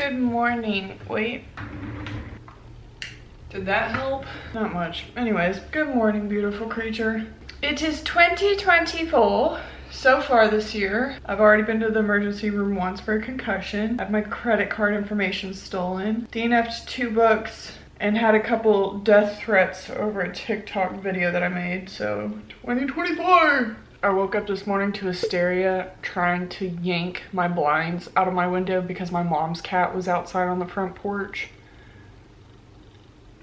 Good morning. Wait. Did that help? Not much. Anyways, good morning, beautiful creature. It is 2024 so far this year. I've already been to the emergency room once for a concussion. I had my credit card information stolen. DNF'd 2 books and had a couple death threats over a TikTok video that I made. So 2024. I woke up this morning to hysteria trying to yank my blinds out of my window because my mom's cat was outside on the front porch.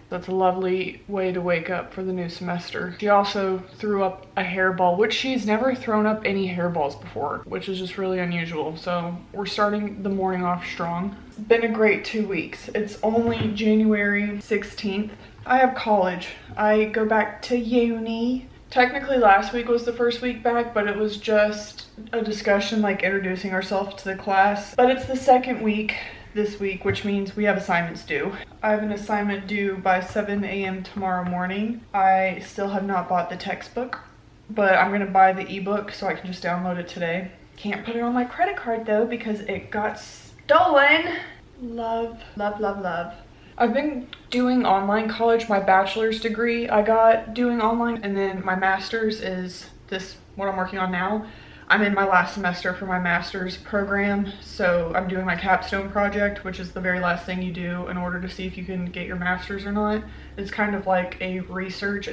That's a lovely way to wake up for the new semester. She also threw up a hairball, which she's never thrown up any hairballs before, which is just really unusual. So we're starting the morning off strong. It's been a great 2 weeks. It's only January 16th. I have college. I go back to uni. Technically last week was the first week back, but it was just a discussion like introducing ourselves to the class. But it's the second week this week, which means we have assignments due. I have an assignment due by 7 a.m. tomorrow morning. I still have not bought the textbook, but I'm gonna buy the ebook so I can just download it today. Can't put it on my credit card though because it got stolen. Love, love, love, love. I've been doing online college, my bachelor's degree I got doing online, and then my master's is this, what I'm working on now. I'm in my last semester for my master's program, so I'm doing my capstone project, which is the very last thing you do in order to see if you can get your master's or not. It's kind of like an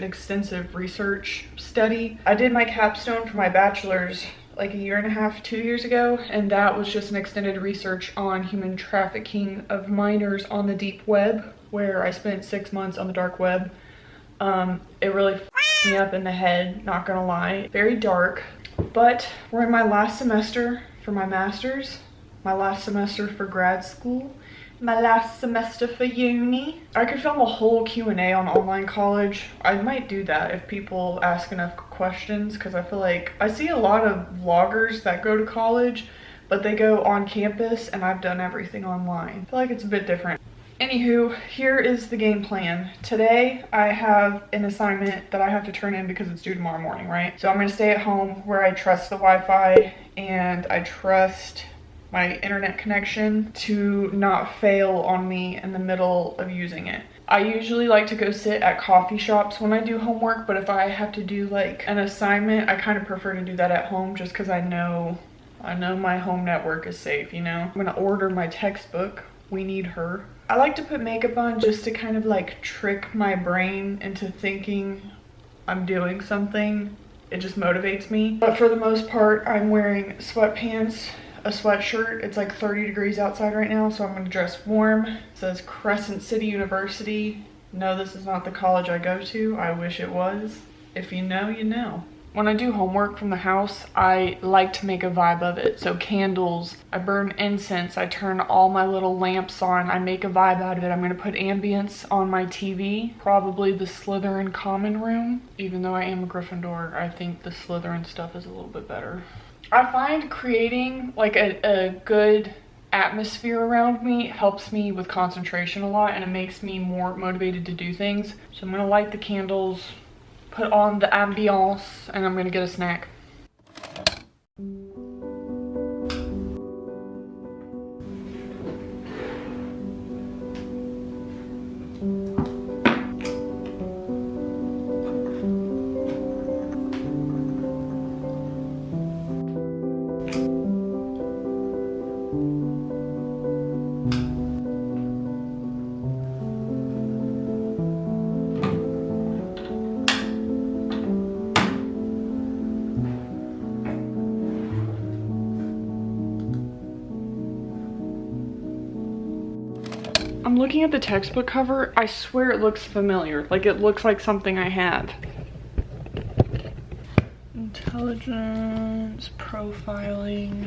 extensive research study. I did my capstone for my bachelor's like a year and a half, 2 years ago, and that was just an extended research on human trafficking of minors on the deep web, where I spent 6 months on the dark web. It really f***ed me up in the head, not gonna lie. Very dark, but we're in my last semester for my master's, my last semester for grad school, my last semester for uni. I could film a whole Q&A on online college. I might do that if people ask enough questions, because I feel like I see a lot of vloggers that go to college, but they go on campus and I've done everything online. I feel like it's a bit different. Anywho, here is the game plan. Today I have an assignment that I have to turn in because it's due tomorrow morning, right? So I'm gonna stay at home where I trust the Wi-Fi and I trust my internet connection to not fail on me in the middle of using it. I usually like to go sit at coffee shops when I do homework, but if I have to do like an assignment, I kind of prefer to do that at home just because I know my home network is safe, you know? I'm gonna order my textbook. We need her. I like to put makeup on just to kind of like trick my brain into thinking I'm doing something. It just motivates me. But for the most part, I'm wearing sweatpants, a sweatshirt. It's like 30 degrees outside right now, so I'm gonna dress warm. It says Crescent City University. No, this is not the college I go to. I wish it was. If you know, you know. When I do homework from the house, I like to make a vibe of it. So candles, I burn incense, I turn all my little lamps on, I make a vibe out of it. I'm gonna put ambience on my TV, probably the Slytherin common room. Even though I am a Gryffindor, I think the Slytherin stuff is a little bit better. I find creating like a good atmosphere around me helps me with concentration a lot, and it makes me more motivated to do things. So I'm gonna light the candles, put on the ambiance, and I'm gonna get a snack. I'm looking at the textbook cover. I swear it looks familiar. Like it looks like something I have. Intelligence, profiling,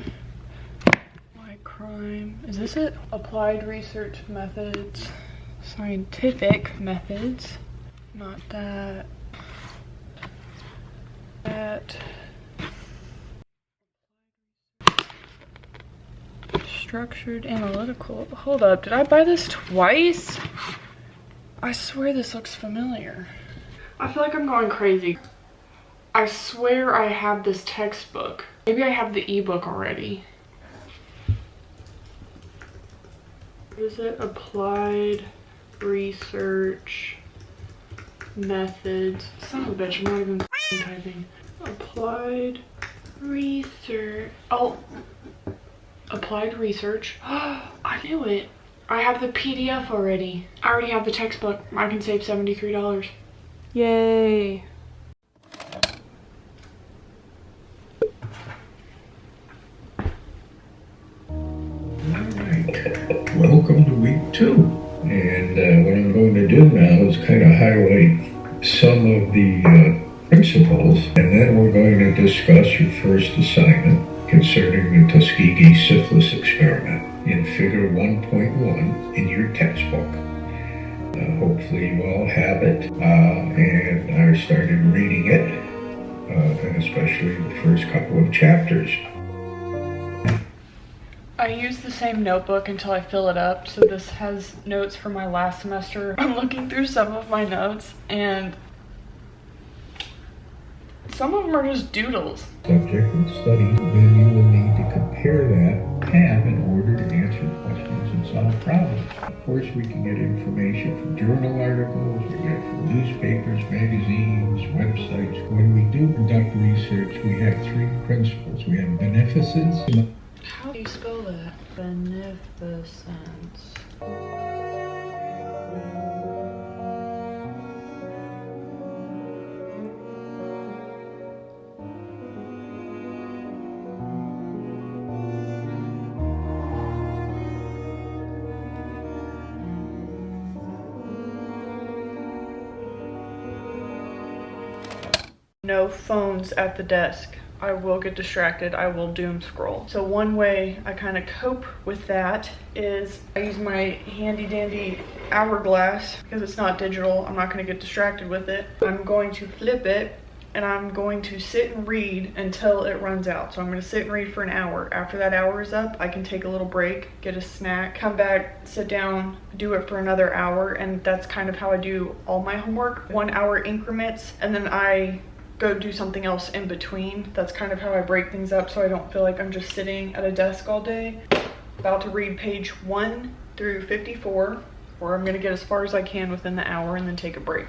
why crime. Is this it? Applied research methods, scientific methods. Not that. That. Structured analytical. Hold up, did I buy this twice? I swear this looks familiar. I feel like I'm going crazy. I swear I have this textbook. Maybe I have the ebook already. What is it? Applied research methods. Son of a bitch, I'm not even typing. Applied research. Oh, applied research. I knew it. I have the PDF already. I already have the textbook. I can save $73. Yay. Alright, welcome to week 2. And what I'm going to do now is kind of highlight some of the principles, and then we're going to discuss your first assignment concerning the Tuskegee syphilis experiment in figure 1.1 in your textbook. Hopefully you all have it and are started reading it, and especially the first couple of chapters. I use the same notebook until I fill it up, so this has notes from my last semester. I'm looking through some of my notes, and some of them are just doodles. Subject and study, then you will need to compare that tab in order to answer questions and solve problems. Of course, we can get information from journal articles, we get from newspapers, magazines, websites. When we do conduct research, we have 3 principles. We have beneficence. How do you spell that? Beneficence. No phones at the desk. I will get distracted. I will doom scroll. So one way I kind of cope with that is I use my handy dandy Hourglass because it's not digital. I'm not going to get distracted with it. I'm going to flip it and I'm going to sit and read until it runs out. So I'm going to sit and read for an hour. After that hour is up, I can take a little break, get a snack, come back, sit down, do it for another hour. And that's kind of how I do all my homework. 1 hour increments, and then I go do something else in between. That's kind of how I break things up so I don't feel like I'm just sitting at a desk all day. About to read page 1 through 54, where I'm going to get as far as I can within the hour and then take a break.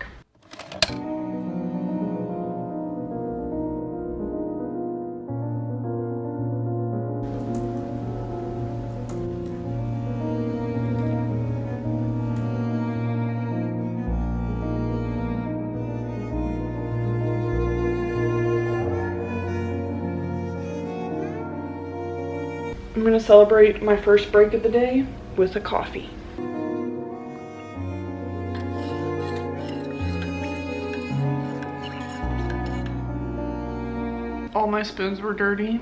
I'm gonna celebrate my first break of the day with a coffee. All my spoons were dirty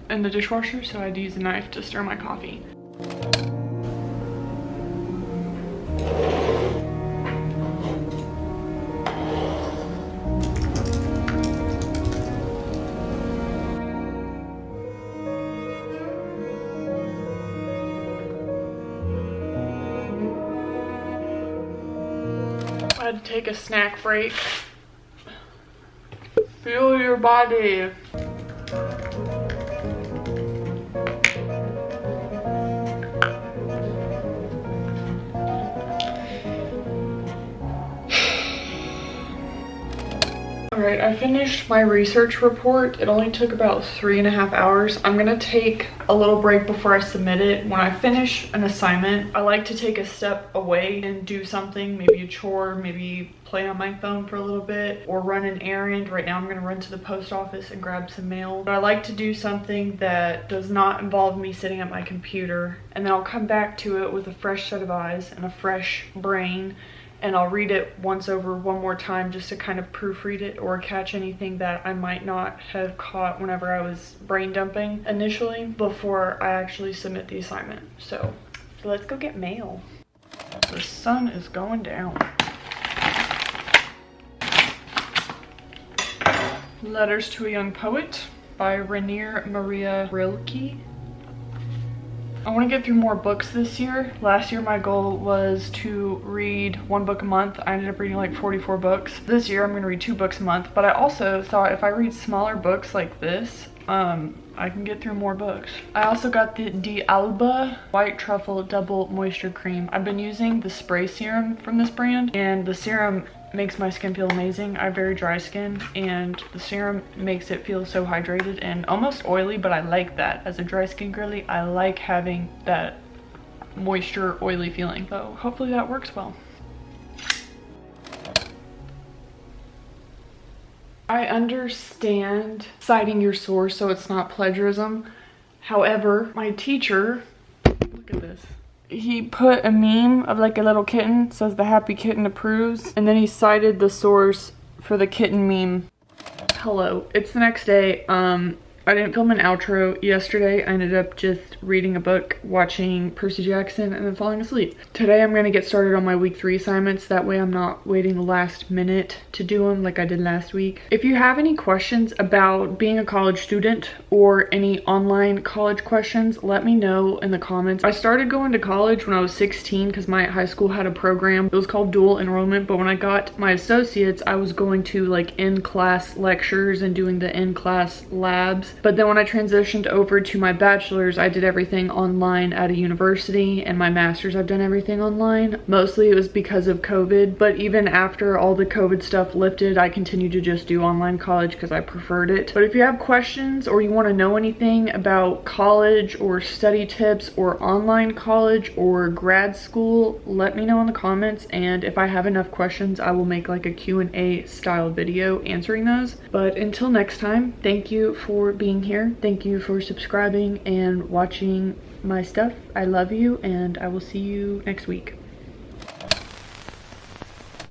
in the dishwasher, so I had to use a knife to stir my coffee. I had to take a snack break. Feel your body. Alright, I finished my research report. It only took about 3.5 hours. I'm gonna take a little break before I submit it. When I finish an assignment, I like to take a step away and do something, maybe a chore, maybe play on my phone for a little bit, or run an errand. Right now I'm gonna run to the post office and grab some mail. But I like to do something that does not involve me sitting at my computer, and then I'll come back to it with a fresh set of eyes and a fresh brain, and I'll read it once over one more time just to kind of proofread it or catch anything that I might not have caught whenever I was brain dumping initially before I actually submit the assignment. So let's go get mail. The sun is going down. Letters to a Young Poet by Rainier Maria Rilke. I want to get through more books this year. Last year my goal was to read 1 book a month. I ended up reading like 44 books. This year I'm going to read 2 books a month, but I also thought if I read smaller books like this, I can get through more books. I also got the D'Alba White Truffle Double Moisture Cream. I've been using the spray serum from this brand, and the serum makes my skin feel amazing. I have very dry skin, and the serum makes it feel so hydrated and almost oily, but I like that. As a dry skin girly, I like having that moisture, oily feeling. So hopefully that works well. I understand citing your source so it's not plagiarism. However, my teacher, look at this. He put a meme of like a little kitten, says the happy kitten approves, and then he cited the source for the kitten meme. Hello, it's the next day. I didn't film an outro yesterday. I ended up just reading a book, watching Percy Jackson, and then falling asleep. Today I'm gonna get started on my week 3 assignments. That way I'm not waiting the last minute to do them like I did last week. If you have any questions about being a college student or any online college questions, let me know in the comments. I started going to college when I was 16 because my high school had a program. It was called dual enrollment, but when I got my associates, I was going to like in-class lectures and doing the in-class labs. But then when I transitioned over to my bachelor's, I did everything online at a university, and my master's I've done everything online. Mostly it was because of COVID, but even after all the COVID stuff lifted, I continued to just do online college because I preferred it. But if you have questions or you want to know anything about college or study tips or online college or grad school, let me know in the comments, and if I have enough questions, I will make like a Q&A style video answering those. But until next time, thank you for being here. Thank you for subscribing and watching my stuff. I love you, and I will see you next week.